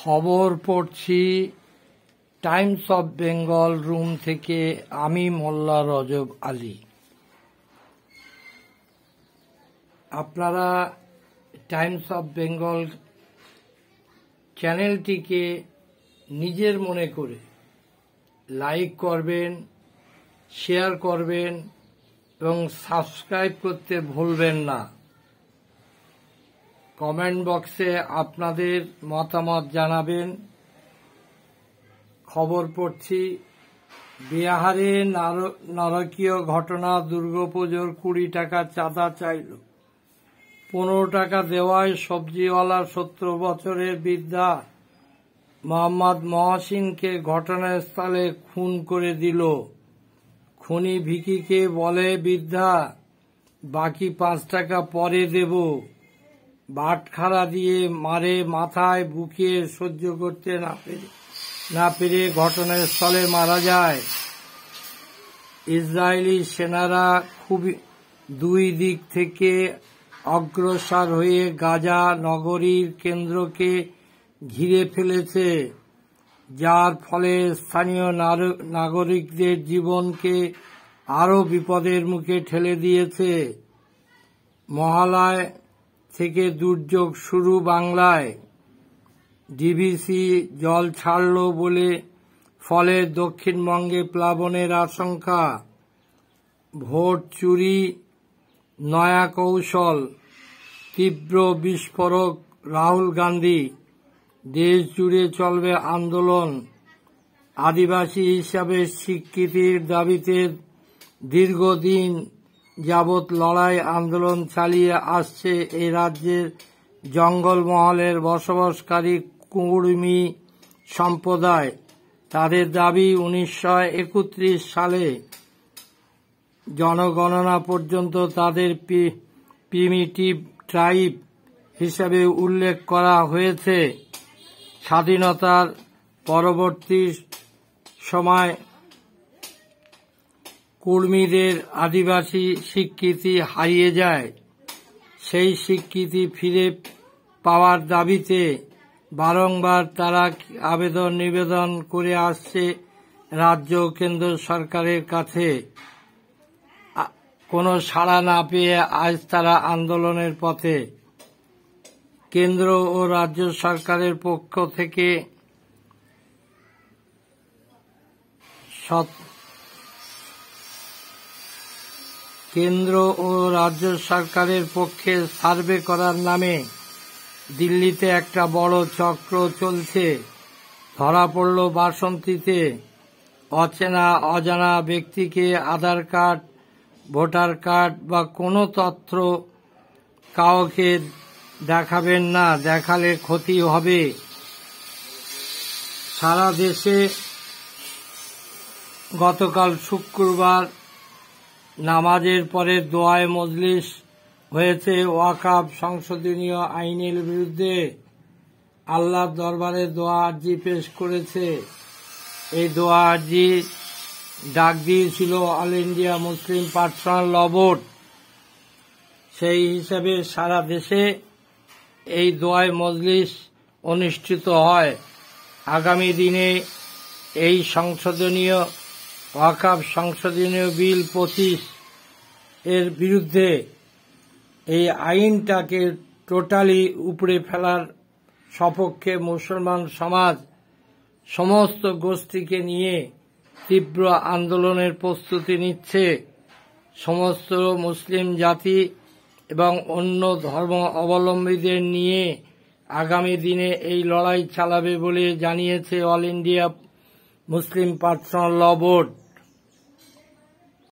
খবর পড়ছি Times of Bengal room থেকে। আমি মোল্লা রজব আলী। আপনারা টাইমস অফ বেঙ্গল চ্যানেলটিকে নিজের মনে করে লাইক করবেন, শেয়ার করবেন এবং সাবস্ক্রাইব করতে ভুলবেন না। কমেন্ট বক্সে আপনাদের মতামত জানাবেন। খবর পড়ছি, বিহারে নারকীয় ঘটনা। দুর্গাপুজোর 20 টাকা চাঁদা চাইল, 15 টাকা দেওয়ায় সবজিওয়ালা 70 বছরের বৃদ্ধা মোহাম্মদ মহসিনকে ঘটনাস্থলে খুন করে দিল। খুনি ভিকিকে বলে, বৃদ্ধা বাকি 5 টাকা পরে দেব। বাটখারা দিয়ে মারে মাথায়, বুকে সহ্য করতে না পেরে ঘটনাস্থলে মারা যায়। ইসরায়েলি সেনারা দুই দিক থেকে অগ্রসর হয়ে গাজা নগরীর কেন্দ্রকে ঘিরে ফেলেছে, যার ফলে স্থানীয় নাগরিকদের জীবনকে আরও বিপদের মুখে ঠেলে দিয়েছে। মহালয়া থেকে দুর্যোগ শুরু বাংলায়। ডিভিসি জল ছাড়ল ফলে দক্ষিণবঙ্গে প্লাবনের আশঙ্কা। ভোট চুরি নয়া কৌশল, তীব্র বিস্ফোরক রাহুল গান্ধী। দেশ জুড়ে চলবে আন্দোলন। আদিবাসী হিসাবে স্বীকৃতির দাবিতে দীর্ঘদিন যাবৎ লড়াই আন্দোলন চালিয়ে আসছে এই রাজ্যের জঙ্গলমহলের বসবাসকারী কুর্মী সম্প্রদায়। তাদের দাবি 1931 সালে জনগণনা পর্যন্ত তাদের প্রিমিটিভ ট্রাইব হিসেবে উল্লেখ করা হয়েছে। স্বাধীনতার পরবর্তী সময় কুর্মীদের আদিবাসী স্বীকৃতি হারিয়ে যায়। সেই স্বীকৃতি ফিরে পাওয়ার দাবিতে বারংবার তারা নিবেদন করে আসছে রাজ্য ও কেন্দ্র সরকারের কাছে। কোনো সাড়া না পেয়ে আজ তারা আন্দোলনের পথে। কেন্দ্র ও রাজ্য সরকারের পক্ষ থেকে সার্ভে করার নামে দিল্লিতে একটা বড় চক্র চলছে। ধরা পড়ল বাসন্তীতে। অচেনা অজানা ব্যক্তিকে আধার কার্ড, ভোটার কার্ড বা কোনো তথ্য কাউকে দেখাবেন না, দেখালে ক্ষতি হবে। সারা দেশে গতকাল শুক্রবার নামাজের পরে দোয়ায়ে মজলিস হয়েছে ওয়াকফ সংশোধনীয় আইনের বিরুদ্ধে। আল্লাহর দরবারে দোয়া আরজি পেশ করেছে। এই দোয়া আরজি ডাক দিয়েছিল অল ইন্ডিয়া মুসলিম পার্সোনাল ল বোর্ড। সেই হিসাবে সারা দেশে এই দোয়ায়ে মজলিস অনুষ্ঠিত হয়। আগামী দিনে এই সংশোধনীয় ওয়াকফ সংশোধনীয় বিল 25 এর বিরুদ্ধে, এই আইনটাকে টোটালি উপড়ে ফেলার সপক্ষে মুসলমান সমাজ সমস্ত গোষ্ঠীকে নিয়ে তীব্র আন্দোলনের প্রস্তুতি নিচ্ছে। সমস্ত মুসলিম জাতি এবং অন্য ধর্ম অবলম্বীদের নিয়ে আগামী দিনে এই লড়াই চালাবে বলে জানিয়েছে অল ইন্ডিয়া মুসলিম পার্সোনাল ল বোর্ড।